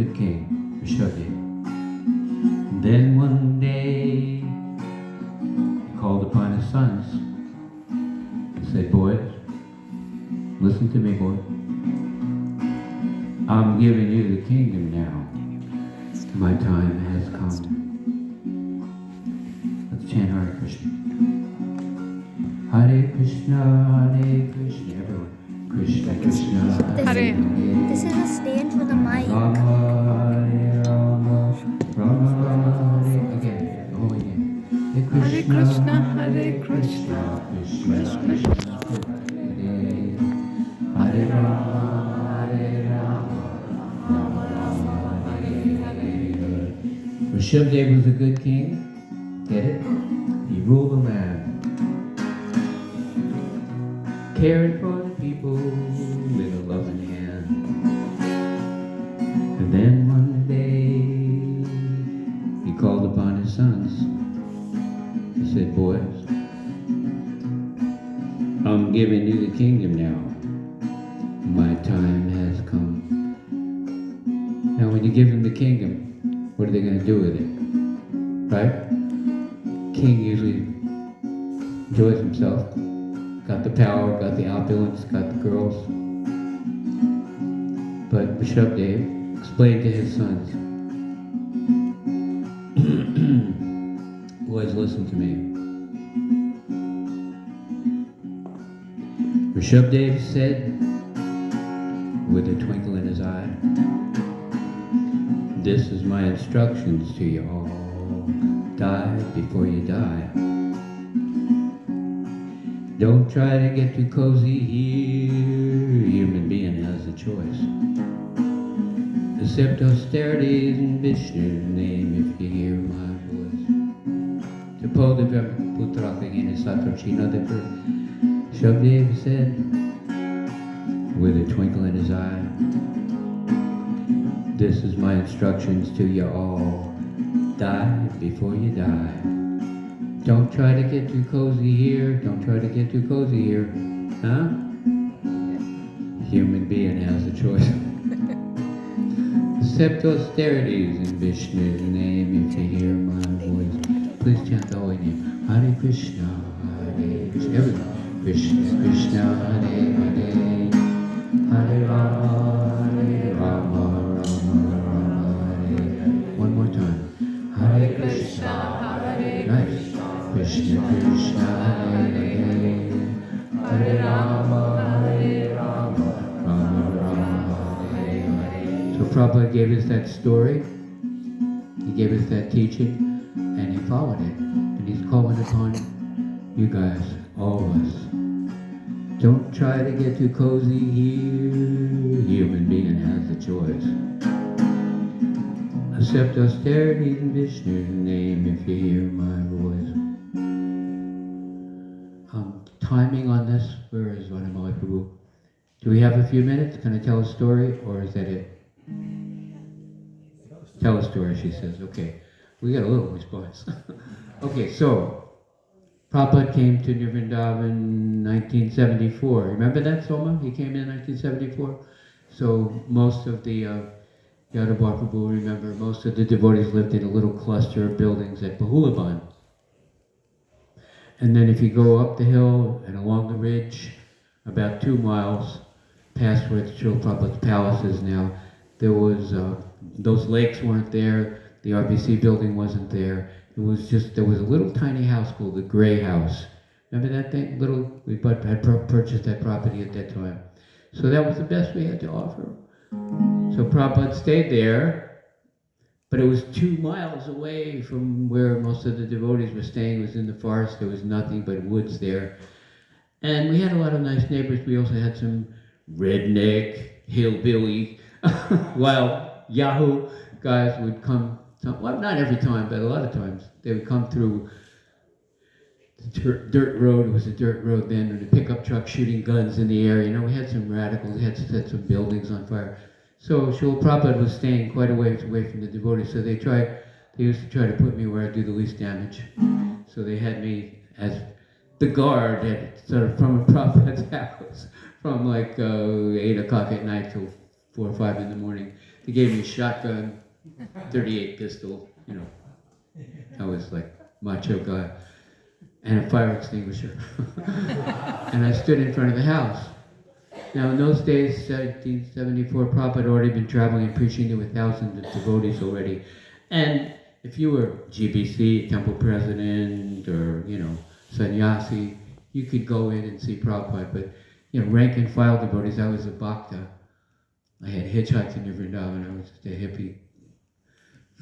good king, Rishabdev. Then one day, he called upon his sons. He said, boys, listen to me, boy. I'm giving you the kingdom now. My time has come. Let's chant Hare Krishna. Hare Krishna, Hare Krishna. Everyone. Krishna, Krishna, Hare. This is a stand for the mic. Rama, Hare Rama, Rama, Hare. Again, the whole again. Hare Krishna, Hare Krishna, Krishna, Krishna, Hare Rama, Hare Rama, Rama, Rama, Hare Hare. Rishabdev was a good king. Get it? He ruled the land. Cared for the people with a loving hand. And then one day, he called upon his sons. He said, boys, I'm giving you the kingdom now. My time has come. Now when you give them the kingdom, what are they going to do with it? Right? King usually enjoys himself. Got the power, got the opulence, got the girls. But Rishabdev explained to his sons, boys, listen to me. Rishabdev said, with a twinkle in his eye, this is my instructions to you all. Die before you die. Don't try to get too cozy here. Human being has a choice. Accept austerities in Vishnu's name if you hear my voice. Rishabdev said, with a twinkle in his eye, this is my instructions to you all. Die before you die. Don't try to get too cozy here. Don't try to get too cozy here. Huh? Human being has a choice. Accept austerities in Vishnu's name if you hear my voice. Please chant the holy name. Hare Krishna, Hare Krishna. Everyone. Krishna, Krishna, Hare Hare. Hare Rama, Hare Rama, Rama, Rama, Hare Hare. One more time. Hare Krishna, Hare Krishna. Krishna, Krishna, Hare Hare. Hare Rama, Hare Rama, Rama, Rama, Hare Hare. So Prabhupada gave us that story. He gave us that teaching, and he followed it. And he's calling upon you guys, all of us. Don't try to get too cozy here. Human being has a choice. Accept austerity in Vishnu's name if you hear my voice. Timing on this, where is Vanamala Prabhu? Do we have a few minutes? Can I tell a story, or is that it? Tell a story, she says. Okay. We got a little response. Okay, so Prabhupada came to New Vrindavan in 1974. Remember that, Soma? He came in 1974. So most of the Yadavar Prabhu, remember, most of the devotees lived in a little cluster of buildings at Bahulaban. And then if you go up the hill and along the ridge, about 2 miles past where the Srila Prabhupada's palace is now, there was, those lakes weren't there, the RBC building wasn't there. It was just, there was a little tiny house called the Gray House. Remember that thing? We had purchased that property at that time. So that was the best we had to offer. So Prabhupada stayed there, but it was 2 miles away from where most of the devotees were staying. It was in the forest. There was nothing but woods there. And we had a lot of nice neighbors. We also had some redneck, hillbilly, wild Yahoo guys would come. Well, not every time, but a lot of times. They would come through the dirt road. It was a dirt road then, and a pickup truck shooting guns in the air. You know, we had some radicals. We had set some buildings on fire. So Srila Prabhupada was staying quite a ways away from the devotees, so they used to try to put me where I'd do the least damage. So they had me as the guard at sort of from Prabhupada's house, from like 8 o'clock at night till 4 or 5 in the morning. He gave me a shotgun, 38 pistol, you know. I was like macho guy, and a fire extinguisher. And I stood in front of the house. Now in those days, 1774, Prabhupada had already been traveling and preaching to thousands of devotees already. And if you were GBC, temple president, or, you know, sannyasi, you could go in and see Prabhupada. But, you know, rank and file devotees, I was a bhakta. I had hitchhiked in Vrindavan. I was just a hippie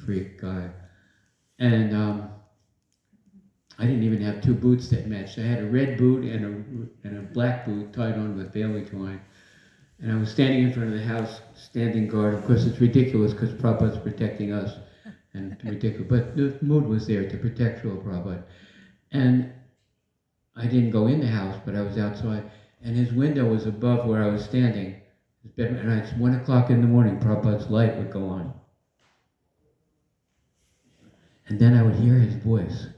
freak guy. And I didn't even have two boots that matched. I had a red boot and a black boot tied on with bailey twine. And I was standing in front of the house, standing guard. Of course, it's ridiculous because Prabhupada's protecting us. And ridiculous. But the mood was there to protect Srila Prabhupada. And I didn't go in the house, but I was outside. And his window was above where I was standing. And it's 1 o'clock in the morning, Prabhupada's light would go on. And then I would hear his voice.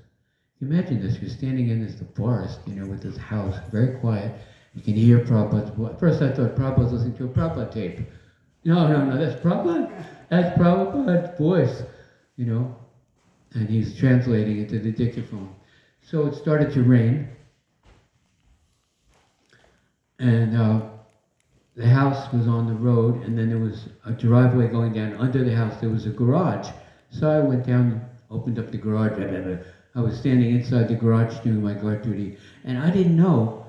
Imagine this, you're standing in the forest, you know, with this house, very quiet. You can hear Prabhupada's voice. At first I thought Prabhupada was listening to a Prabhupada tape. No, that's Prabhupada. That's Prabhupada's voice, you know. And he's translating it to the dictaphone. So it started to rain. And the house was on the road, and then there was a driveway going down. Under the house there was a garage. So I went down and opened up the garage. I was standing inside the garage doing my guard duty, and I didn't know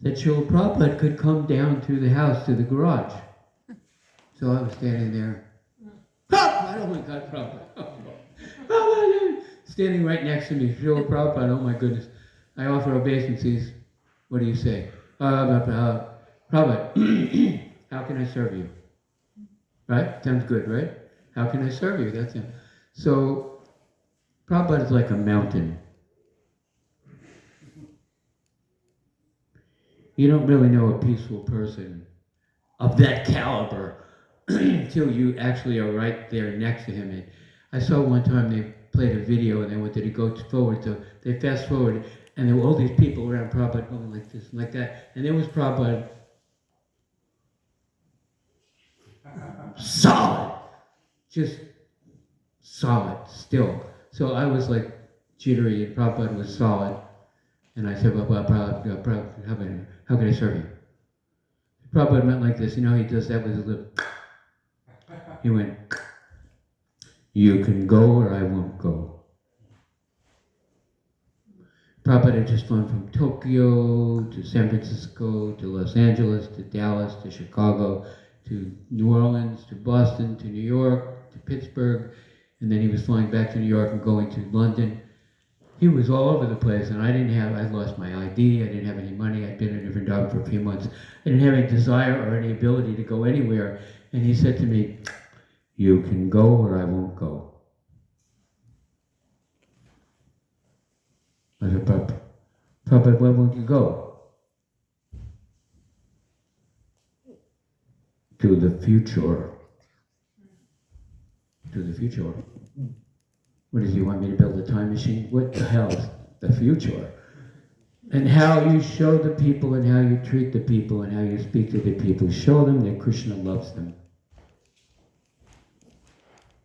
that Srila Prabhupada could come down through the house to the garage. So I was standing there. Prabhupada, oh my God, Prabhupada. Prabhupada, standing right next to me. Srila Prabhupada, oh my goodness. I offer obeisances. What do you say? Prabhupada, how can I serve you? Right? Sounds good, right? How can I serve you? That's him. So, Prabhupada is like a mountain. You don't really know a peaceful person of that caliber until you actually are right there next to him. And I saw one time they played a video and they wanted to go forward, so they fast forward, and there were all these people around Prabhupada going like this and like that, and there was Prabhupada solid, just solid, still. So I was like jittery, and Prabhupada was solid. And I said, well, Prabhupada, how can I serve you? Prabhupada went like this. You know, he does that with his lip. He went, you can go or I won't go. Prabhupada had just flown from Tokyo to San Francisco to Los Angeles to Dallas to Chicago to New Orleans to Boston to New York to Pittsburgh. And then he was flying back to New York and going to London. He was all over the place, and I'd lost my ID, I didn't have any money, I'd been in a different job for a few months. I didn't have any desire or any ability to go anywhere. And he said to me, you can go or I won't go. I said, Prabhupada, where won't you go? To the future. To the future. What does he want me to build a time machine? What the hell is the future? And how you show the people and how you treat the people and how you speak to the people. Show them that Krishna loves them.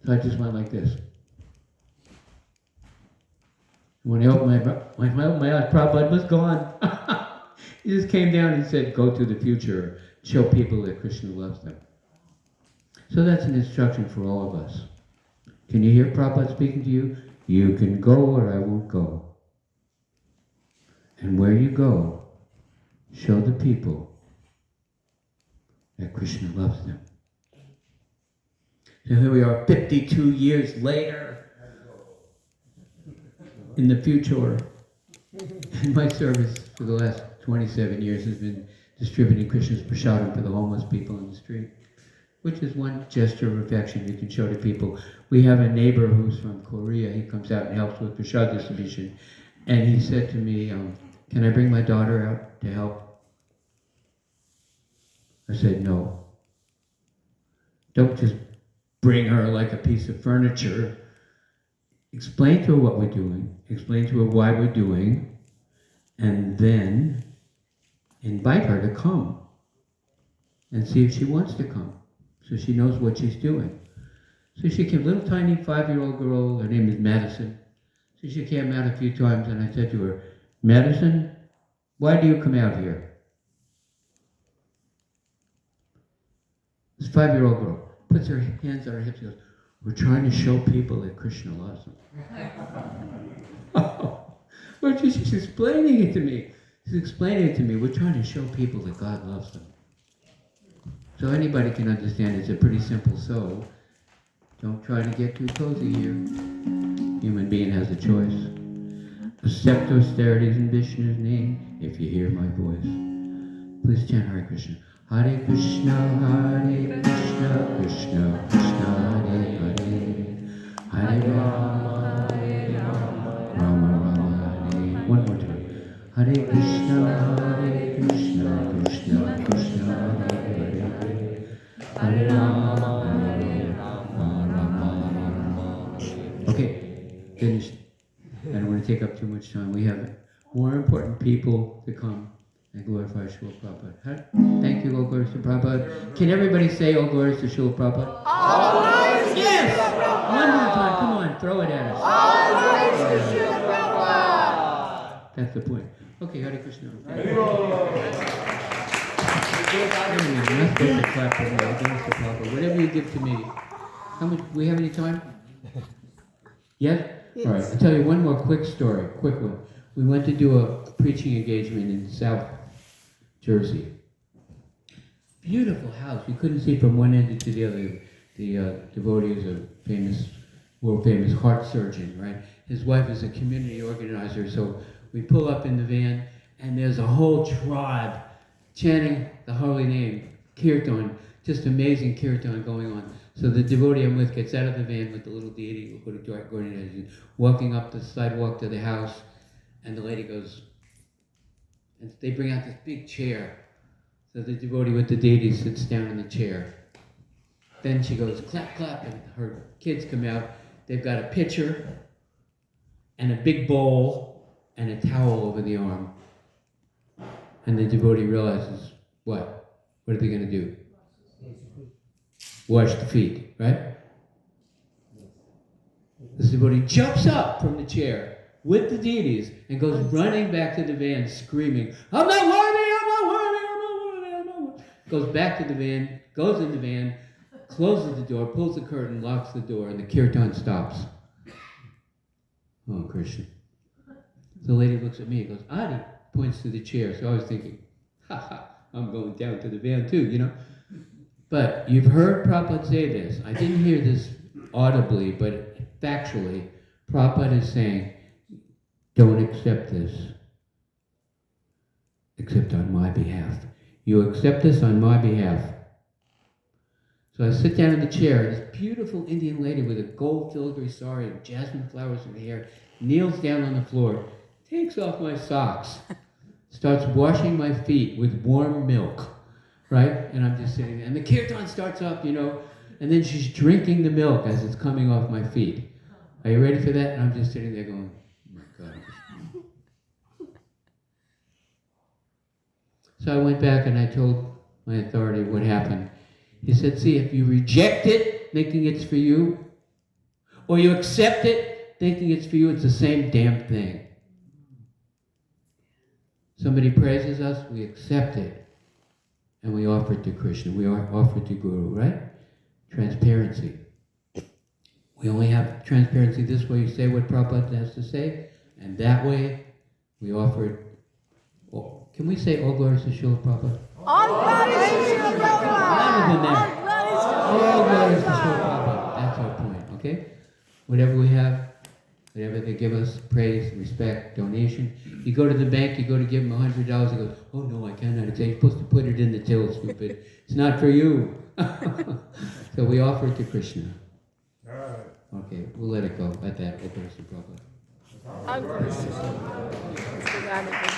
So I just went like this. When I opened my eyes, Prabhupada was gone. He just came down and said, go to the future. Show people that Krishna loves them. So that's an instruction for all of us. Can you hear Prabhupada speaking to you? You can go or I won't go. And where you go, show the people that Krishna loves them. So here we are 52 years later in the future. And my service for the last 27 years has been distributing Krishna's prasadam for the homeless people in the street, which is one gesture of affection you can show to people. We have a neighbor who's from Korea. He comes out and helps with prasad distribution. And he said to me, can I bring my daughter out to help? I said, no. Don't just bring her like a piece of furniture. Explain to her what we're doing. Explain to her why we're doing. And then invite her to come and see if she wants to come, so she knows what she's doing. So she came, little tiny 5-year-old girl, her name is Madison. So she came out a few times and I said to her, Madison, why do you come out here? This 5-year-old girl puts her hands on her hips and goes, we're trying to show people that Krishna loves them. Well, she's explaining it to me. She's explaining it to me. We're trying to show people that God loves them. So anybody can understand it's a pretty simple so. Don't try to get too cozy here. Human being has a choice. Accept austerities in Vishnu's name if you hear my voice. Please chant Hare Krishna. Hare Krishna, Hare Krishna, Krishna Krishna, Hare Hare. Hare Rama, Rama Rama, Hare. One more time. Hare Krishna, Hare Krishna, Krishna Krishna, Hare Hare. Hare Rama, okay, finished. I don't want to take up too much time. We have more important people to come and glorify Srila Prabhupada. Thank you, all glories to Prabhupada. Can everybody say all glories to Srila Prabhupada? All glories to Srila Prabhupada! One more time, come on, throw it at us. All glories to Srila Prabhupada! That's the point. Okay, Hare Krishna. Not supposed to clap for me. All glories to Prabhupada. Whatever you give to me. How much? We have any time? Yes? All right, I'll tell you one more quick story, quick one. We went to do a preaching engagement in South Jersey. Beautiful house. You couldn't see from one end to the other. The devotee is a famous, world famous heart surgeon, right? His wife is a community organizer, so we pull up in the van, and there's a whole tribe chanting the holy name, kirtan, just amazing kirtan going on. So the devotee I'm with gets out of the van with the little deity, walking up the sidewalk to the house, and the lady goes, and they bring out this big chair. So the devotee with the deity sits down in the chair. Then she goes, clap, clap, and her kids come out. They've got a pitcher, and a big bowl, and a towel over the arm. And the devotee realizes, what? What are they going to do? Wash the feet, right? This devotee jumps up from the chair with the deities and goes running back to the van screaming, I'm not worthy, I'm not worthy, I'm not worthy, I'm not worthy. Goes back to the van, goes in the van, closes the door, pulls the curtain, locks the door, and the kirtan stops. Oh, Krishna. The lady looks at me and goes, Adi, points to the chair. So I was thinking, I'm going down to the van too, you know. But you've heard Prabhupada say this. I didn't hear this audibly, but factually, Prabhupada is saying, don't accept this, except on my behalf. You accept this on my behalf. So I sit down in the chair, and this beautiful Indian lady with a gold filigree sari and jasmine flowers in her hair kneels down on the floor, takes off my socks, starts washing my feet with warm milk, right? And I'm just sitting there. And the kirtan starts up, you know, and then she's drinking the milk as it's coming off my feet. Are you ready for that? And I'm just sitting there going, oh my God. So I went back and I told my authority what happened. He said, see, if you reject it, thinking it's for you, or you accept it, thinking it's for you, it's the same damn thing. Somebody praises us, we accept it, and we offer it to Krishna. We offer it to Guru, right? Transparency. We only have transparency this way. You say what Prabhupada has to say, and that way we offer it. Oh, can we say all glories to Srila Prabhupada? All glories to Srila Prabhupada! Louder than that. All glories to Srila All glories to Srila Prabhupada. That's our point, okay? Whatever we have, whatever they give us, praise, respect, donation. You go to the bank, you go to give them $100, he goes, oh no, I cannot. You're supposed to put it in the till, stupid. It's not for you. So we offer it to Krishna. Okay, we'll let it go at that. All glories to Prabhupada. All glories to Srila Prabhupada.